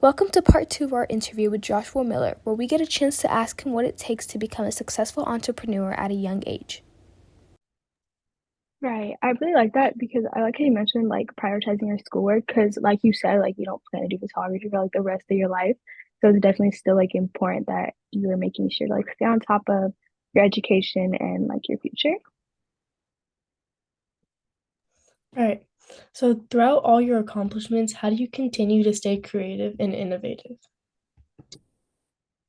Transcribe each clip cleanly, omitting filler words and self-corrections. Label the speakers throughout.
Speaker 1: Welcome to part 2 of our interview with Joshua Miller, where we get a chance to ask him what it takes to become a successful entrepreneur at a young age.
Speaker 2: Right. I really like that because I like how you mentioned like prioritizing your schoolwork because like you said, like you don't plan to do photography for like the rest of your life. So it's definitely still like important that you're making sure to like stay on top of your education and like your future.
Speaker 1: All right. So, throughout all your accomplishments, how do you continue to stay creative and innovative?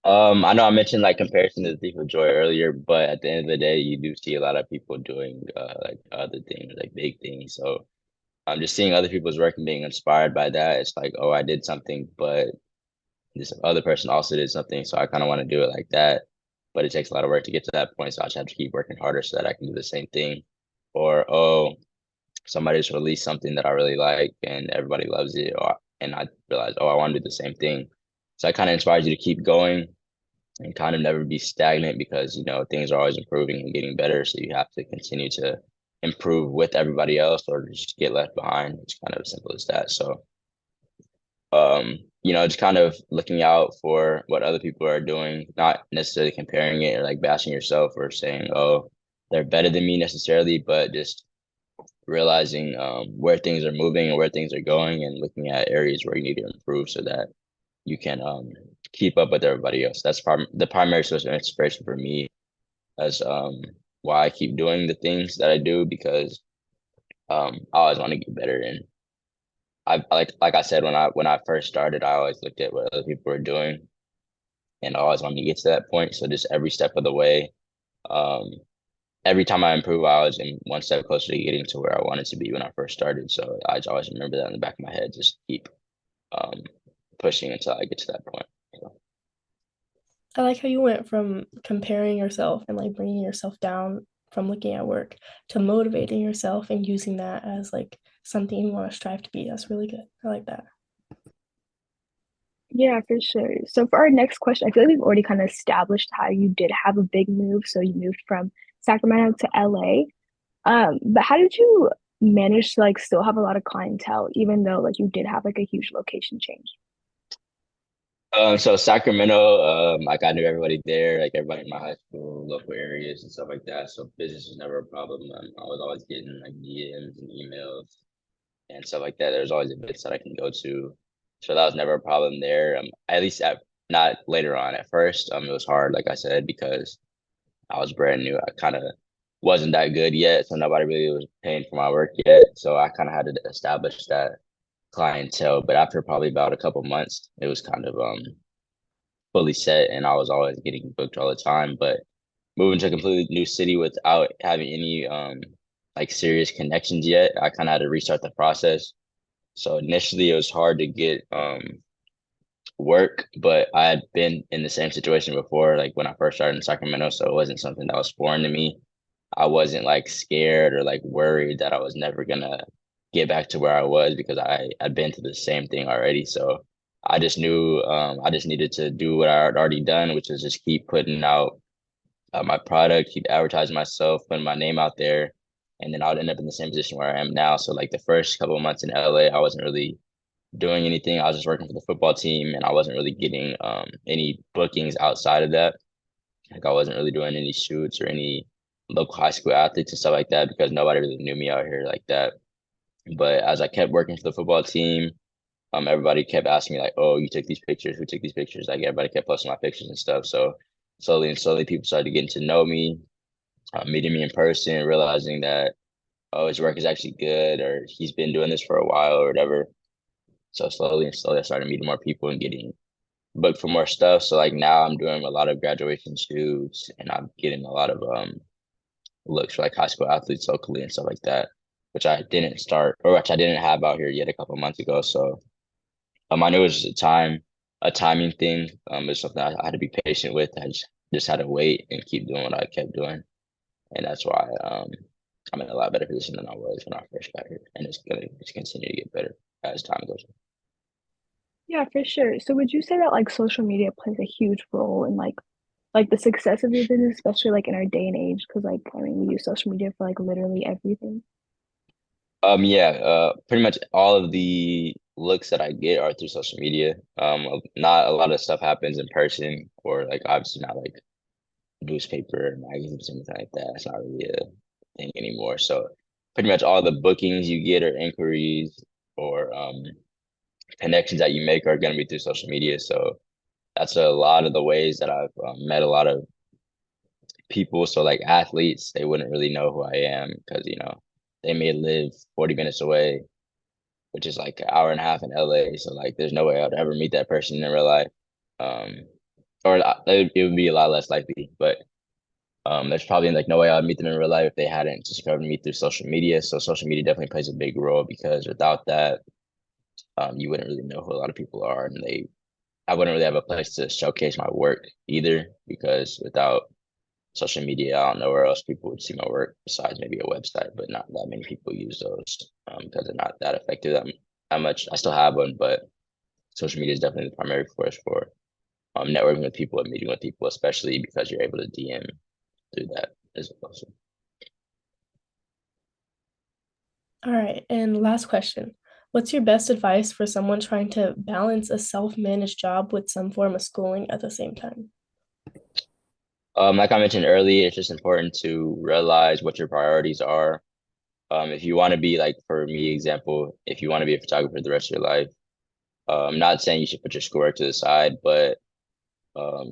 Speaker 3: I know I mentioned like comparison to the thief of joy earlier, but at the end of the day, you do see a lot of people doing like other things, like big things. So I'm just seeing other people's work and being inspired by that. It's like, oh, I did something, but this other person also did something, so I kind of want to do it like that. But it takes a lot of work to get to that point, so I just have to keep working harder so that I can do the same thing. Or oh, somebody's released something that I really like and everybody loves it, and I realize, oh, I want to do the same thing. So that kind of inspires you to keep going and kind of never be stagnant because things are always improving and getting better, so you have to continue to improve with everybody else or just get left behind. It's kind of as simple as that. So just kind of looking out for what other people are doing, not necessarily comparing it or like bashing yourself or saying, oh, they're better than me necessarily, but just realizing where things are moving and where things are going and looking at areas where you need to improve so that you can keep up with everybody else. That's the primary source of inspiration for me as why I keep doing the things that I do because I always want to get better. And I like I said when I first started, I always looked at what other people were doing and I always wanted to get to that point. So just every step of the way, um, every time I improve, I was in one step closer to getting to where I wanted to be when I first started. So I just always remember that in the back of my head. Just keep um, pushing until I get to that point. So.
Speaker 1: I like how you went from comparing yourself and like bringing yourself down from looking at work to motivating yourself and using that as like something you want to strive to be. That's really good. I like that.
Speaker 2: Yeah, for sure. So for our next question, I feel like we've already kind of established how you did have a big move. So you moved from Sacramento to LA. But how did you manage to like still have a lot of clientele, even though like you did have like a huge location change?
Speaker 3: So Sacramento, like I knew everybody there, like everybody in my high school, local areas and stuff like that. So business was never a problem. I was always getting like DMs and emails and stuff like that. There's always events that I can go to. So that was never a problem there. At least at not later on. At first, it was hard, like I said, because I was brand new. I kind of wasn't that good yet, so nobody really was paying for my work yet. So I kind of had to establish that clientele. But after probably about a couple months, it was kind of fully set and I was always getting booked all the time. But moving to a completely new city without having any like serious connections yet, I kind of had to restart the process. So initially it was hard to get work, but I had been in the same situation before, like when I first started in Sacramento, so it wasn't something that was foreign to me. I wasn't like scared or like worried that I was never gonna get back to where I was because I'd been to the same thing already. So I just knew I just needed to do what I had already done, which is just keep putting out my product, keep advertising myself, putting my name out there, and then I would end up in the same position where I am now. So like the first couple of months in LA, I wasn't really doing anything. I was just working for the football team, and I wasn't really getting any bookings outside of that. Like I wasn't really doing any shoots or any local high school athletes and stuff like that because nobody really knew me out here like that. But as I kept working for the football team, everybody kept asking me like, "Oh, you took these pictures? Who took these pictures?" Like everybody kept posting my pictures and stuff. So slowly and slowly, people started getting to know me, meeting me in person, realizing that oh, his work is actually good, or he's been doing this for a while, or whatever. So slowly and slowly, I started meeting more people and getting booked for more stuff. So like now, I'm doing a lot of graduation shoots, and I'm getting a lot of looks for like high school athletes locally and stuff like that, which I didn't start or which I didn't have out here yet a couple months ago. So I knew it was just a timing thing. It's something I had to be patient with. I just had to wait and keep doing what I kept doing, and that's why I'm in a lot better position than I was when I first got here, and it's gonna just continue to get better as time goes on.
Speaker 2: Yeah, for sure. So would you say that like social media plays a huge role in like the success of your business, especially like in our day and age? Because like I mean, we use social media for like literally everything.
Speaker 3: Yeah, pretty much all of the looks that I get are through social media. Not a lot of stuff happens in person, or like obviously not like newspaper, magazines, anything like that. It's not really a thing anymore. So pretty much all the bookings you get or inquiries or connections that you make are going to be through social media. So that's a lot of the ways that I've met a lot of people. So like athletes, they wouldn't really know who I am because they may live 40 minutes away, which is like an hour and a half in LA. So like there's no way I'd ever meet that person in real life. Um, or it would be a lot less likely, but there's probably like no way I'd meet them in real life if they hadn't discovered me through social media. So social media definitely plays a big role because without that, you wouldn't really know who a lot of people are, and I wouldn't really have a place to showcase my work either because without social media, I don't know where else people would see my work besides maybe a website, but not that many people use those because they're not that effective that much. I still have one, but social media is definitely the primary force for networking with people and meeting with people, especially because you're able to DM through that as well. So.
Speaker 1: All right, and last question. What's your best advice for someone trying to balance a self-managed job with some form of schooling at the same time?
Speaker 3: Like I mentioned earlier, it's just important to realize what your priorities are. If you want to be like, for me, example, if you want to be a photographer the rest of your life, I'm not saying you should put your schoolwork to the side, but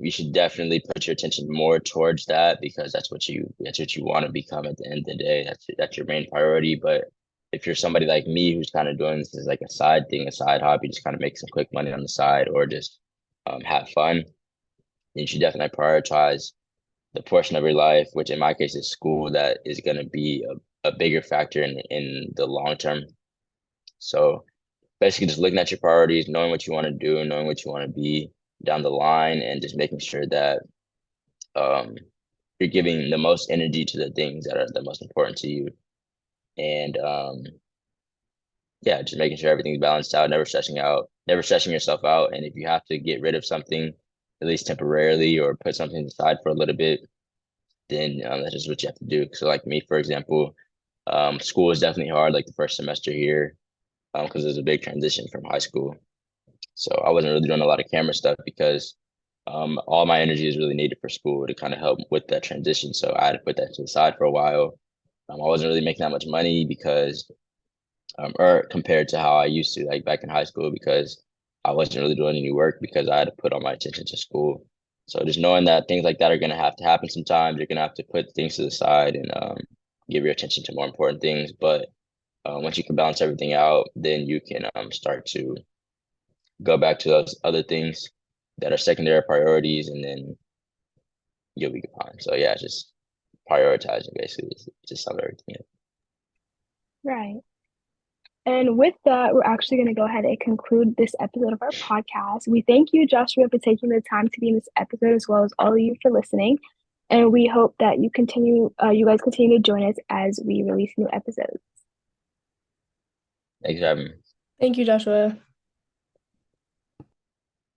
Speaker 3: you should definitely put your attention more towards that because that's what you want to become at the end of the day. That's your main priority. But if you're somebody like me who's kind of doing this as like a side thing, a side hobby, just kind of make some quick money on the side or just have fun, then you should definitely prioritize the portion of your life, which in my case is school, that is going to be a bigger factor in the long term. So basically just looking at your priorities, knowing what you want to do, knowing what you want to be down the line, and just making sure that um, you're giving the most energy to the things that are the most important to you. And yeah, just making sure everything's balanced out, never stressing yourself out. And if you have to get rid of something, at least temporarily, or put something aside for a little bit, then that's just what you have to do. So like me, for example, school is definitely hard, like the first semester here, because there's a big transition from high school. So I wasn't really doing a lot of camera stuff because all my energy is really needed for school to kind of help with that transition. So I had to put that to the side for a while. I wasn't really making that much money because, or compared to how I used to, like back in high school, because I wasn't really doing any work because I had to put all my attention to school. So just knowing that things like that are going to have to happen sometimes, you're going to have to put things to the side and give your attention to more important things. But once you can balance everything out, then you can start to go back to those other things that are secondary priorities, and then you'll be fine. So yeah, just prioritizing basically is just sum everything up.
Speaker 2: Right. And with that, we're actually going to go ahead and conclude this episode of our podcast. We thank you, Joshua, for taking the time to be in this episode, as well as all of you for listening. And we hope that you guys continue to join us as we release new episodes.
Speaker 3: Thanks for having me.
Speaker 1: Thank you, Joshua.